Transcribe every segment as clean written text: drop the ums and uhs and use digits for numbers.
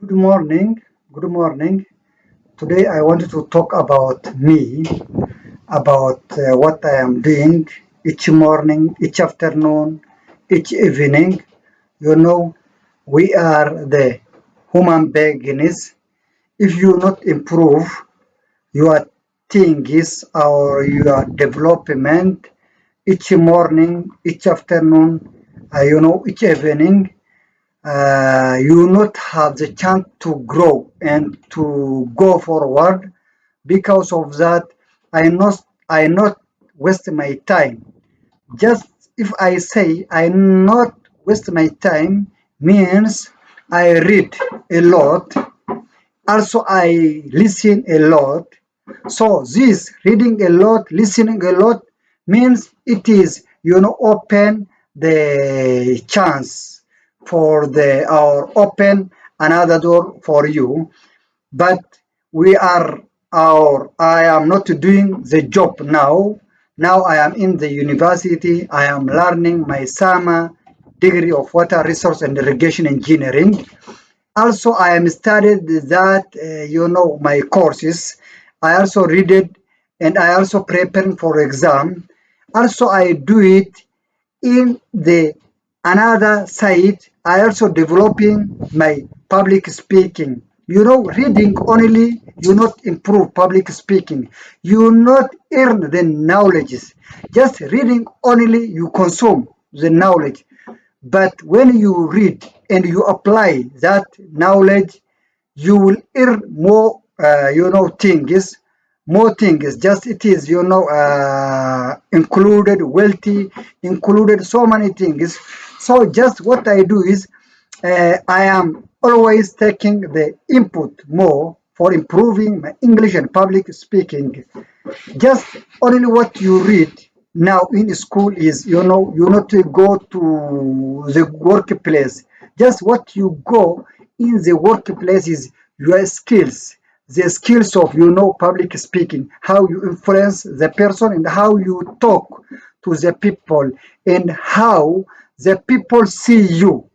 Good morning. Good morning. Today I wanted to talk about me, about what I am doing each morning, each afternoon, each evening. You know, we are the human beings. If you not improve your things or your development each morning, each afternoon, each evening, you not have the chance to grow and to go forward. Because of that, I not waste my time. Just if I say I not waste my time means I read a lot, also I listen a lot. So this reading a lot, listening a lot means it is open the chance for the or open another door for you. But we are or I am not doing the job now. Now I am in the university. I am learning my summer degree of water resource and irrigation engineering. Also, I am studied that my courses. I also read it, and I also preparing for exam. Also, I do it in the another side. I also developing my public speaking. Reading only you not improve public speaking. You not earn the knowledge. Just reading only you consume the knowledge. But when you read and you apply that knowledge, you will earn more, things, more things. Just it is, included wealthy, included so many things. So just what I do is, I am always taking the input more for improving my English and public speaking. Just only what you read now in school is you not to go to the workplace. Just what you go in the workplace is your skills, the skills of public speaking, how you influence the person and how you talk to the people and how the people see you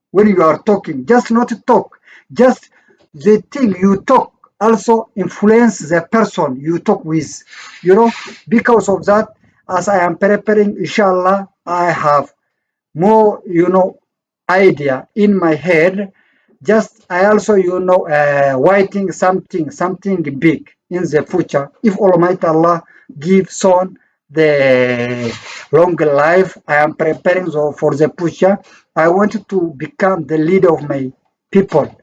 when you are talking. Just not to talk, just the thing you talk also influence the person you talk with. Because of that, as I am preparing, inshallah, I have more, idea in my head. Just I also, writing something big in the future. If Almighty Allah give son the long life, I am preparing for the future. I want to become the leader of my people,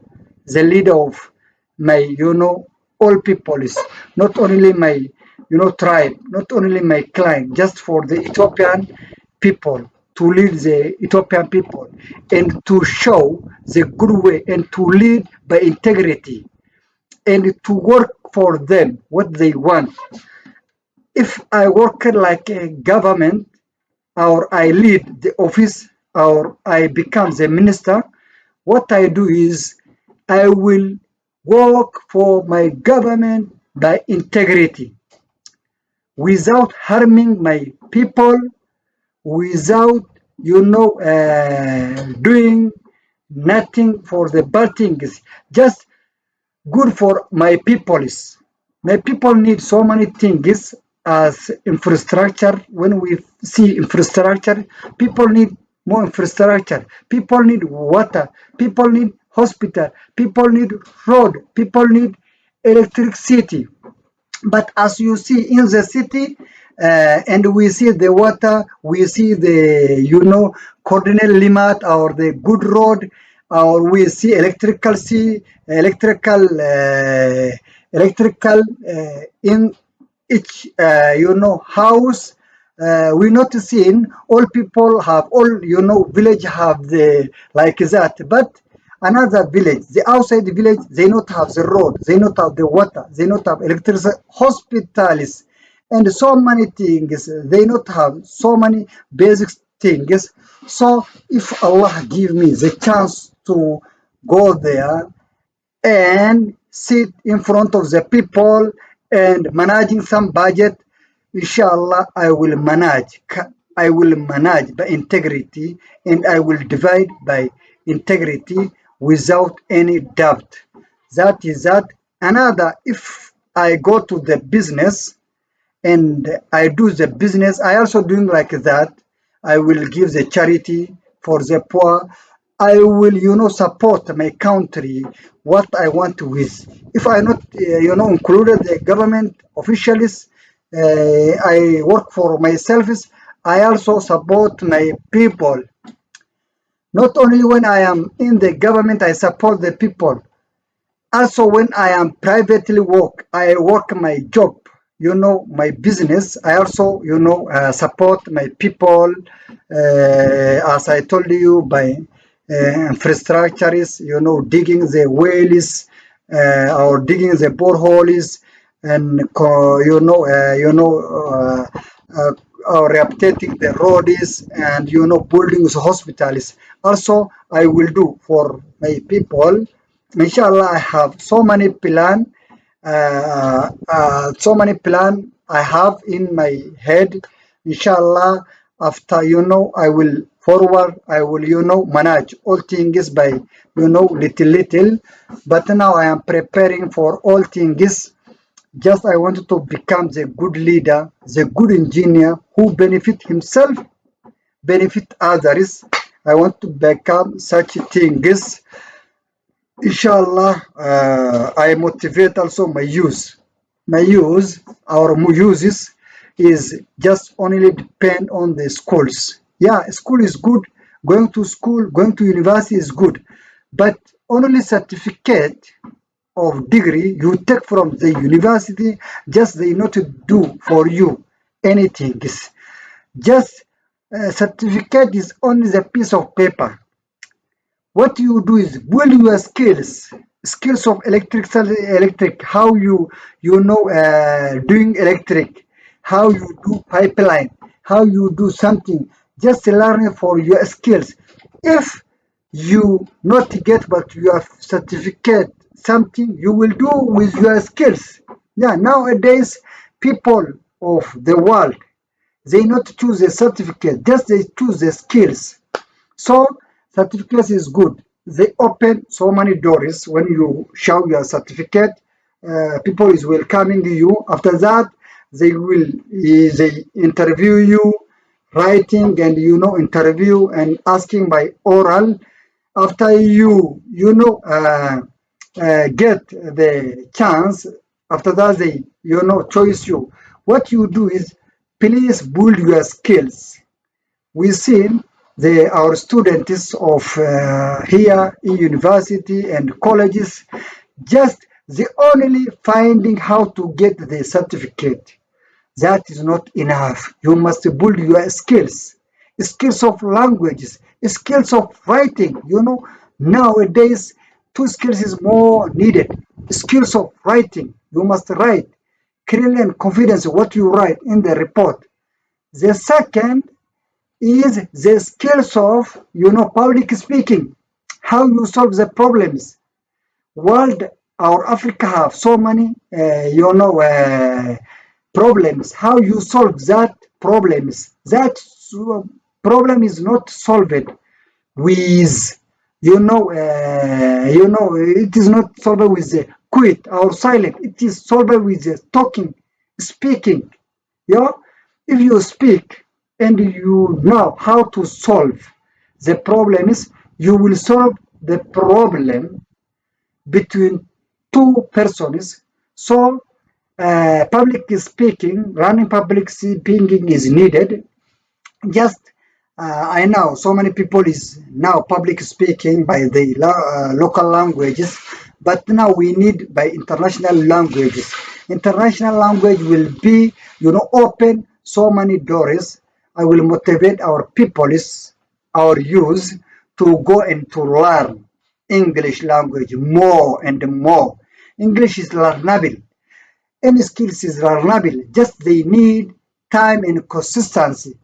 the leader of my, all people is not only my, tribe, not only my clan, just for the Ethiopian people, to lead the Ethiopian people and to show the good way and to lead by integrity and to work for them what they want. If I work like a government or I lead the office or I become the minister, what I do is I will work for my government by integrity without harming my people, without doing nothing for the bad things, just good for my people. My people need so many things as infrastructure. When we see infrastructure, people need more infrastructure. People need water. People need hospital. People need road. People need electricity. But as you see in the city, and we see the water, we see the coordinate limit or the good road, or we see electrical in each house. We not seen all people have all village have the like that, but another village, the outside village, they not have the road, they not have the water, they not have electricity, hospitals, and so many things. They not have so many basic things. So if Allah give me the chance to go there and sit in front of the people and managing some budget, inshallah, I will manage. I will manage by integrity and I will divide by integrity without any doubt. That is that. Another, if I go to the business and I do the business, I also doing like that. I will give the charity for the poor. I will, support my country, what I want with. If I not, included the government officials, I work for myself. I also support my people. Not only when I am in the government, I support the people. Also, when I am privately work, I work my job, my business. I also, support my people, as I told you, by infrastructures, digging the wells, or digging the boreholes, and or rehabilitating the roads, and building the hospitals. Also, I will do for my people. Inshallah, I have so many plan I have in my head. Inshallah, after I will forward, I will manage all things by little. But now I am preparing for all things. Just I wanted to become the good leader, the good engineer who benefit himself, benefit others. I want to become such things. Inshallah, I motivate also my youth. My youth, our uses is just only depend on the schools. Yeah, school is good. Going to school, going to university is good. But only certificate of degree you take from the university, just they not to do for you anything. Just certificate is only the piece of paper. What you do is build your skills of electric, how you doing electric, how you do pipeline, how you do something. Just learn for your skills. If you not get but your certificate, something you will do with your skills. Yeah, nowadays people of the world, they not choose a certificate, just they choose the skills. So certificate is good. They open so many doors when you show your certificate. People is welcoming you. After that, they interview you, writing and interview and asking by oral. After you get the chance, after that they choice you. What you do is please build your skills. We see our students of here in university and colleges, just the only finding how to get the certificate. That is not enough. You must build your skills of languages, skills of writing. Nowadays 2 skills is more needed. Skills of writing. You must write clearly and confidence what you write in the report. The second is the skills of public speaking, how you solve the problems. World or Africa have so many problems. How you solve that problems? That problem is not solved with it is not solved with the quit or silent. It is solved with the talking, speaking. If you speak and you know how to solve the problems, you will solve the problem between 2 persons. So public speaking, running public speaking is needed. Just I know so many people is now public speaking by the local languages, but now we need by international languages. International language will be open so many doors. I will motivate our peoples, our youth, to go and to learn English language more and more. English is learnable. Any skills is learnable. Just they need time and consistency.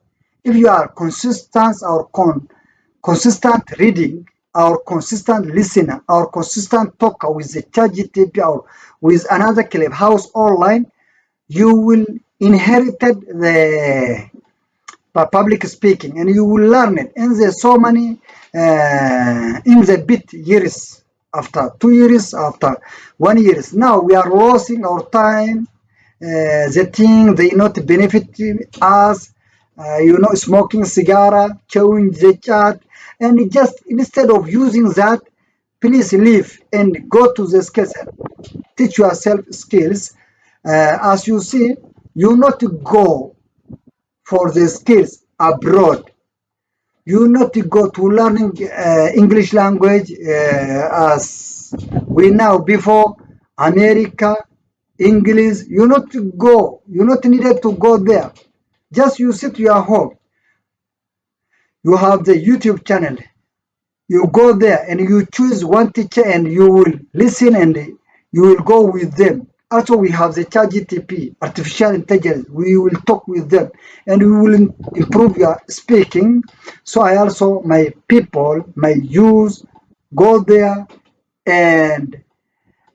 If you are consistent or consistent reading, or consistent listener, or consistent talker with the ChatGPT or with another clubhouse online, you will inherit the public speaking and you will learn it. And there's so many in the bit years, after 2 years, after 1 year. Now we are losing our time. The thing they not benefit us, smoking cigar, chewing the chat, and just instead of using that, please leave and go to the skills, teach yourself skills. As you see, you not go for the skills abroad. You not go to learning English language as we know before America, English. You not go. You not needed to go there. Just you sit your home. You have the YouTube channel. You go there and you choose one teacher and you will listen and you will go with them. Also, we have the ChatGPT, artificial intelligence. We will talk with them and we will improve your speaking. So I also, my people, my youth, go there and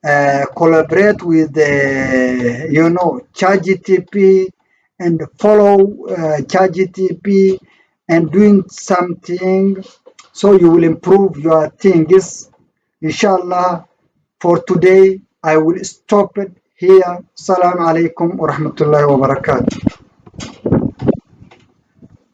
collaborate with the, ChatGPT and follow ChatGPT and doing something so you will improve your things. Inshallah, for today, I will stop it here. Assalamu alaikum wa rahmatullahi wa barakatuh.